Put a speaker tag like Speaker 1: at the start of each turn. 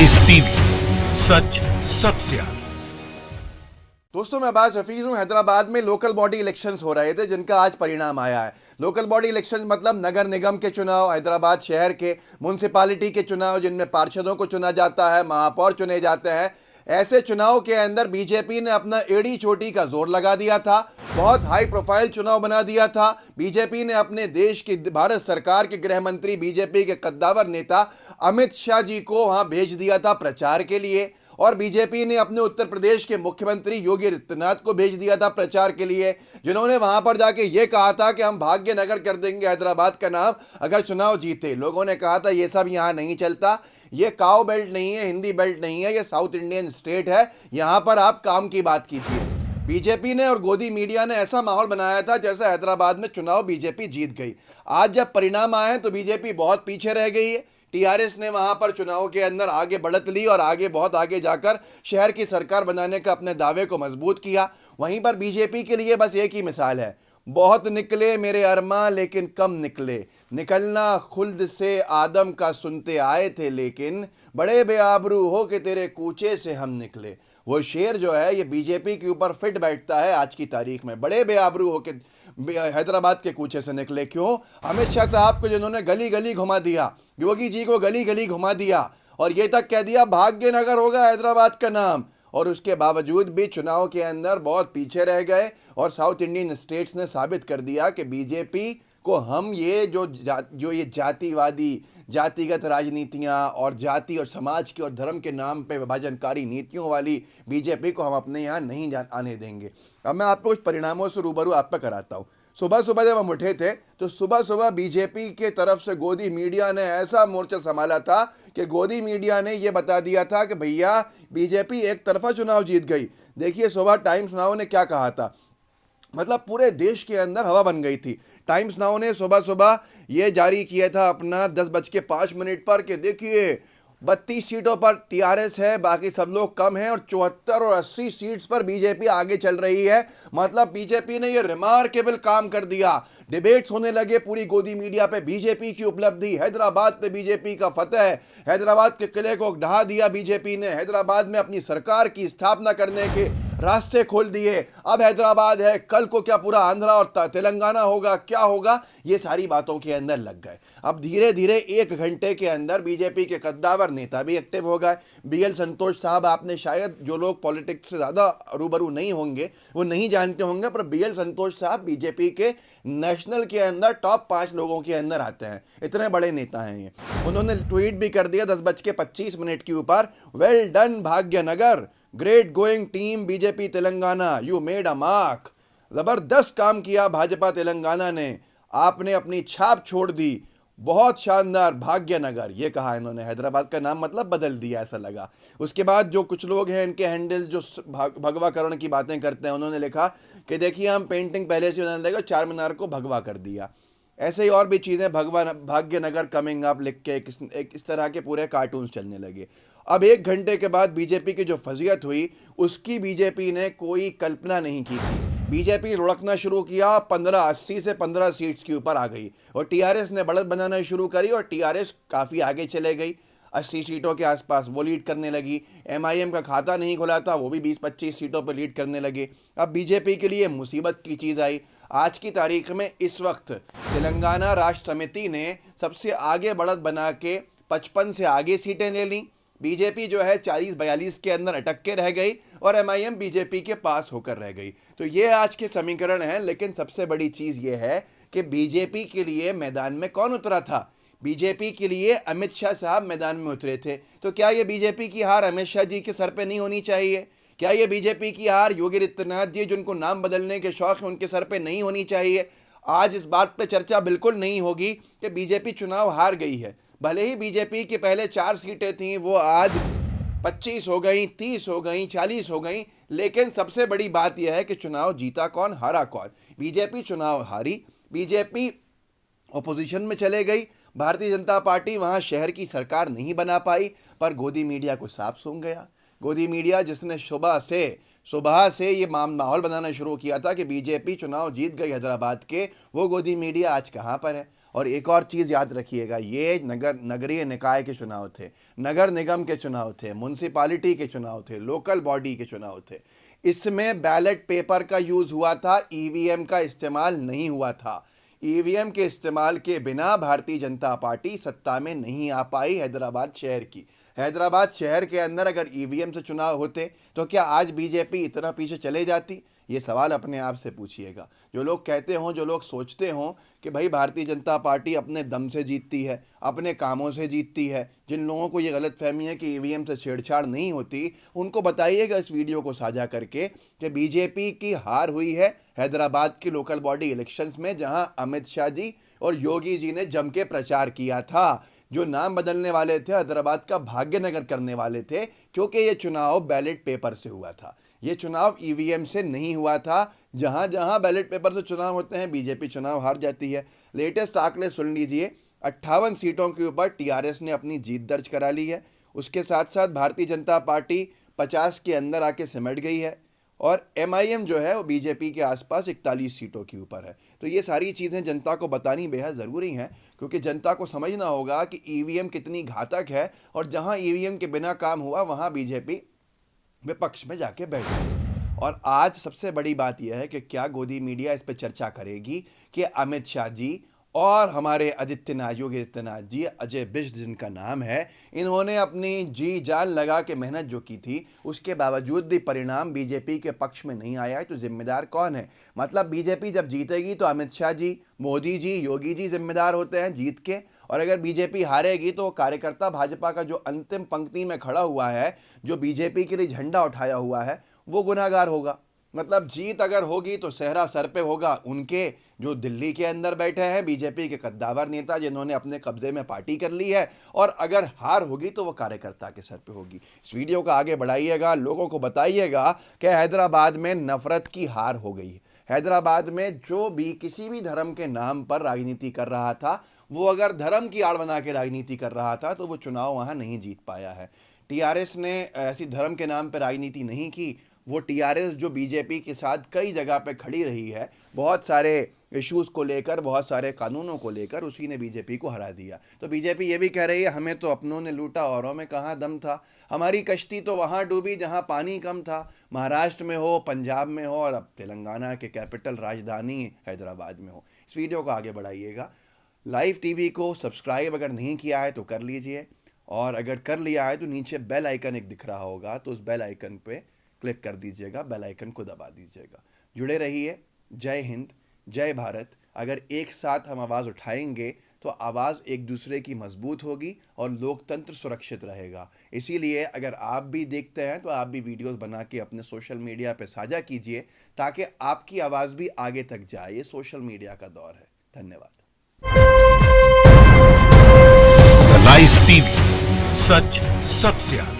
Speaker 1: Ice TV, सच सबसे आगे।
Speaker 2: दोस्तों मैं अब्बास हफीज हूं। हैदराबाद में लोकल बॉडी इलेक्शंस हो रहे थे जिनका आज परिणाम आया है। लोकल बॉडी इलेक्शंस मतलब नगर निगम के चुनाव, हैदराबाद शहर के म्युनिसिपैलिटी के चुनाव जिनमें पार्षदों को चुना जाता है, महापौर चुने जाते हैं। ऐसे चुनाव के अंदर बीजेपी ने अपना एड़ी चोटी का जोर लगा दिया था, बहुत हाई प्रोफाइल चुनाव बना दिया था। बीजेपी ने अपने देश की, भारत सरकार के गृह मंत्री, बीजेपी के कद्दावर नेता अमित शाह जी को वहां भेज दिया था प्रचार के लिए, और बीजेपी ने अपने उत्तर प्रदेश के मुख्यमंत्री योगी आदित्यनाथ को भेज दिया था प्रचार के लिए, जिन्होंने वहां पर जाके ये कहा था कि हम भाग्यनगर कर देंगे हैदराबाद का नाम अगर चुनाव जीते। लोगों ने कहा था ये सब यहां नहीं चलता, ये काउ बेल्ट नहीं है, हिंदी बेल्ट नहीं है, ये साउथ इंडियन स्टेट है, यहां पर आप काम की बात कीजिए। बीजेपी ने और गोदी मीडिया ने ऐसा माहौल बनाया था जैसे हैदराबाद में चुनाव बीजेपी जीत गई। आज जब परिणाम आए तो बीजेपी बहुत पीछे रह गई है। टीआरएस ने वहां पर चुनाव के अंदर आगे बढ़त ली और बहुत आगे जाकर शहर की सरकार बनाने का अपने दावे को मजबूत किया। वहीं पर बीजेपी के लिए बस एक ही मिसाल है, बहुत निकले मेरे अरमा लेकिन कम निकले, निकलना खुल्द से आदम का सुनते आए थे लेकिन बड़े बेआबरू हो के तेरे कूचे से हम निकले। वो शेर जो है ये बीजेपी के ऊपर फिट बैठता है आज की तारीख में। बड़े बेआबरू हो के हैदराबाद के कूचे से निकले। क्यों? अमित शाह साहब को जिन्होंने गली गली घुमा दिया, योगी जी को गली गली घुमा दिया और ये तक कह दिया भाग्यनगर होगा हैदराबाद का नाम, और उसके बावजूद भी चुनाव के अंदर बहुत पीछे रह गए। और साउथ इंडियन स्टेट्स ने साबित कर दिया कि बीजेपी को हम ये जो ये जातिवादी, जातिगत राजनीतियां और जाति और समाज के और धर्म के नाम पे विभाजनकारी नीतियों वाली बीजेपी को हम अपने यहाँ नहीं आने देंगे। अब मैं आपको कुछ परिणामों से रूबरू आप पे कराता हूँ। सुबह सुबह जब हम उठे थे तो सुबह सुबह बीजेपी के तरफ से गोदी मीडिया ने ऐसा मोर्चा संभाला था कि गोदी मीडिया ने यह बता दिया था कि भैया बीजेपी एक तरफा चुनाव जीत गई। देखिए सुबह टाइम्स नाउ ने क्या कहा था, मतलब पूरे देश के अंदर हवा बन गई थी। टाइम्स नाउ ने सुबह सुबह ये जारी किया था अपना 10:05 पर कि देखिए 32 सीटों पर टीआरएस है, बाकी सब लोग कम हैं, और 74 और 80 सीट्स पर बीजेपी आगे चल रही है। मतलब बीजेपी ने ये रिमार्केबल काम कर दिया। डिबेट्स होने लगे पूरी गोदी मीडिया पे, बीजेपी की उपलब्धि, हैदराबाद पे बीजेपी का फतेह, हैदराबाद के किले को ढहा दिया बीजेपी ने, हैदराबाद में अपनी सरकार की स्थापना करने के रास्ते खोल दिए। अब हैदराबाद है, कल को क्या पूरा आंध्रा और तेलंगाना होगा, क्या होगा, ये सारी बातों के अंदर लग गए। अब धीरे धीरे 1 घंटे के अंदर बीजेपी के कद्दावर नेता भी एक्टिव हो गए। बीएल संतोष साहब, आपने शायद, जो लोग पॉलिटिक्स से ज़्यादा रूबरू नहीं होंगे वो नहीं जानते होंगे, पर बीएल संतोष साहब बीजेपी के नेशनल के अंदर टॉप 5 लोगों के अंदर आते हैं, इतने बड़े नेता हैं ये। उन्होंने ट्वीट भी कर दिया 10:25 के ऊपर, well done Bhagyanagar, great going team BJP Telangana, you made a mark. जबरदस्त काम किया भाजपा तेलंगाना ने, आपने अपनी छाप छोड़ दी, बहुत शानदार भाग्यनगर, ये कहा इन्होंने। हैदराबाद का नाम मतलब बदल दिया ऐसा लगा। उसके बाद जो कुछ लोग हैं इनके हैंडल जो भगवाकरण की बातें करते हैं, उन्होंने लिखा कि देखिए हम पेंटिंग पहले से बनाने लगे, चार मीनार को भगवा कर दिया। ऐसे ही और भी चीज़ें, भाग्यनगर कमिंग अप लिख के इस तरह के पूरे कार्टून्स चलने लगे। अब 1 घंटे के बाद बीजेपी की जो फजीयत हुई उसकी बीजेपी ने कोई कल्पना नहीं की थी। बीजेपी लुढ़कना शुरू किया, 80 से 15 सीट्स के ऊपर आ गई, और टीआरएस ने बढ़त बनाना शुरू करी और टीआरएस काफ़ी आगे चले गई, 80 सीटों के आसपास वो लीड करने लगी। एमआईएम का खाता नहीं खुला था, वो भी 20-25 सीटों पर लीड करने लगे। अब बीजेपी के लिए मुसीबत की चीज़ आई। आज की तारीख में इस वक्त तेलंगाना राष्ट्र समिति ने सबसे आगे बढ़त बना के 55 से आगे सीटें ले लीं। बीजेपी जो है 40-42 के अंदर अटक के रह गई और एमआईएम बीजेपी के पास होकर रह गई। तो ये आज के समीकरण हैं। लेकिन सबसे बड़ी चीज़ ये है कि बीजेपी के लिए मैदान में कौन उतरा था? बीजेपी के लिए अमित शाह साहब मैदान में उतरे थे। तो क्या ये बीजेपी की हार अमित शाह जी के सर पे नहीं होनी चाहिए? क्या ये बीजेपी की हार योगी आदित्यनाथ जी जिनको नाम बदलने के शौक है उनके सर पे नहीं होनी चाहिए? आज इस बात पे चर्चा बिल्कुल नहीं होगी कि बीजेपी चुनाव हार गई है। भले ही बीजेपी की पहले 4 सीटें थीं, वो आज 25 हो गई, 30 हो गई, 40 हो गई, लेकिन सबसे बड़ी बात यह है कि चुनाव जीता कौन, हारा कौन? बीजेपी चुनाव हारी, बीजेपी ओपोजिशन में चले गई, भारतीय जनता पार्टी वहाँ शहर की सरकार नहीं बना पाई, पर गोदी मीडिया को साफ सूंघ गया। गोदी मीडिया जिसने सुबह से ये माहौल बनाना शुरू किया था कि बीजेपी चुनाव जीत गई हैदराबाद के, वो गोदी मीडिया आज कहाँ पर है? और एक और चीज़ याद रखिएगा, ये नगरीय निकाय के चुनाव थे, नगर निगम के चुनाव थे, म्यूनसिपालिटी के चुनाव थे, लोकल बॉडी के चुनाव थे। इसमें बैलेट पेपर का यूज़ हुआ था, ईवीएम का इस्तेमाल नहीं हुआ था। ईवीएम के इस्तेमाल के बिना भारतीय जनता पार्टी सत्ता में नहीं आ पाई हैदराबाद शहर की। हैदराबाद शहर के अंदर अगर ईवीएम से चुनाव होते तो क्या आज बीजेपी इतना पीछे चले जाती? ये सवाल अपने आप से पूछिएगा। जो लोग कहते हों, जो लोग सोचते हों कि भाई भारतीय जनता पार्टी अपने दम से जीतती है, अपने कामों से जीतती है, जिन लोगों को ये गलतफहमी है कि ईवीएम से छेड़छाड़ नहीं होती, उनको बताइएगा इस वीडियो को साझा करके कि बीजेपी की हार हुई है हैदराबाद की लोकल बॉडी इलेक्शंस में, जहां अमित शाह जी और योगी जी ने जम के प्रचार किया था। जो नाम बदलने वाले थे, हैदराबाद का भाग्यनगर करने वाले थे, क्योंकि ये चुनाव बैलेट पेपर से हुआ था। ये चुनाव ईवीएम से नहीं हुआ था। जहां जहां बैलेट पेपर से चुनाव होते हैं, बीजेपी चुनाव हार जाती है। लेटेस्ट आंकड़े सुन लीजिए, 58 सीटों के ऊपर टीआरएस ने अपनी जीत दर्ज करा ली है। उसके साथ साथ भारतीय जनता पार्टी 50 के अंदर आके सिमट गई है और एमआईएम जो है वो बीजेपी के आसपास 41 सीटों के ऊपर है। तो ये सारी चीज़ें जनता को बतानी बेहद ज़रूरी हैं, क्योंकि जनता को समझना होगा कि ईवीएम कितनी घातक है और जहां ईवीएम के बिना काम हुआ वहां बीजेपी विपक्ष में जाके बैठ गई। और आज सबसे बड़ी बात यह है कि क्या गोदी मीडिया इस पर चर्चा करेगी कि अमित शाह जी और हमारे योगी आदित्यनाथ जी, अजय बिष्ट जिनका नाम है, इन्होंने अपनी जी जान लगा के मेहनत जो की थी, उसके बावजूद भी परिणाम बीजेपी के पक्ष में नहीं आया है। तो जिम्मेदार कौन है? मतलब बीजेपी जब जीतेगी तो अमित शाह जी, मोदी जी, योगी जी जिम्मेदार होते हैं जीत के, और अगर बीजेपी हारेगी तो कार्यकर्ता भाजपा का जो अंतिम पंक्ति में खड़ा हुआ है, जो बीजेपी के लिए झंडा उठाया हुआ है, वो गुनाहगार होगा। मतलब जीत अगर होगी तो सेहरा सर पे होगा उनके, जो दिल्ली के अंदर बैठे हैं बीजेपी के कद्दावर नेता, जिन्होंने अपने कब्जे में पार्टी कर ली है, और अगर हार होगी तो वो कार्यकर्ता के सर पे होगी। इस वीडियो को आगे बढ़ाइएगा, लोगों को बताइएगा कि हैदराबाद में नफरत की हार हो गई है। हैदराबाद में जो भी किसी भी धर्म के नाम पर राजनीति कर रहा था, वो अगर धर्म की आड़ बना के राजनीति कर रहा था तो वो चुनाव वहाँ नहीं जीत पाया है। टीआरएस ने ऐसी धर्म के नाम पर राजनीति नहीं की। वो टीआरएस जो बीजेपी के साथ कई जगह पे खड़ी रही है, बहुत सारे इश्यूज़ को लेकर, बहुत सारे कानूनों को लेकर, उसी ने बीजेपी को हरा दिया। तो बीजेपी ये भी कह रही है हमें तो अपनों ने लूटा, औरों में कहाँ दम था, हमारी कश्ती तो वहाँ डूबी जहाँ पानी कम था। महाराष्ट्र में हो, पंजाब में हो, और अब तेलंगाना के कैपिटल राजधानी हैदराबाद में हो। इस वीडियो को आगे बढ़ाइएगा। लाइव टीवी को सब्सक्राइब अगर नहीं किया है तो कर लीजिए, और अगर कर लिया है तो नीचे बेल आइकन एक दिख रहा होगा, तो उस बेल आइकन पे क्लिक कर दीजिएगा, बेल आइकन को दबा दीजिएगा। जुड़े रहिए। जय हिंद, जय भारत। अगर एक साथ हम आवाज़ उठाएंगे तो आवाज़ एक दूसरे की मजबूत होगी और लोकतंत्र सुरक्षित रहेगा। इसीलिए अगर आप भी देखते हैं तो आप भी वीडियोस बना के अपने सोशल मीडिया पे साझा कीजिए, ताकि आपकी आवाज़ भी आगे तक जाए। ये सोशल मीडिया का दौर है। धन्यवाद।
Speaker 1: लाइव टीवी, सच सबसे आगे।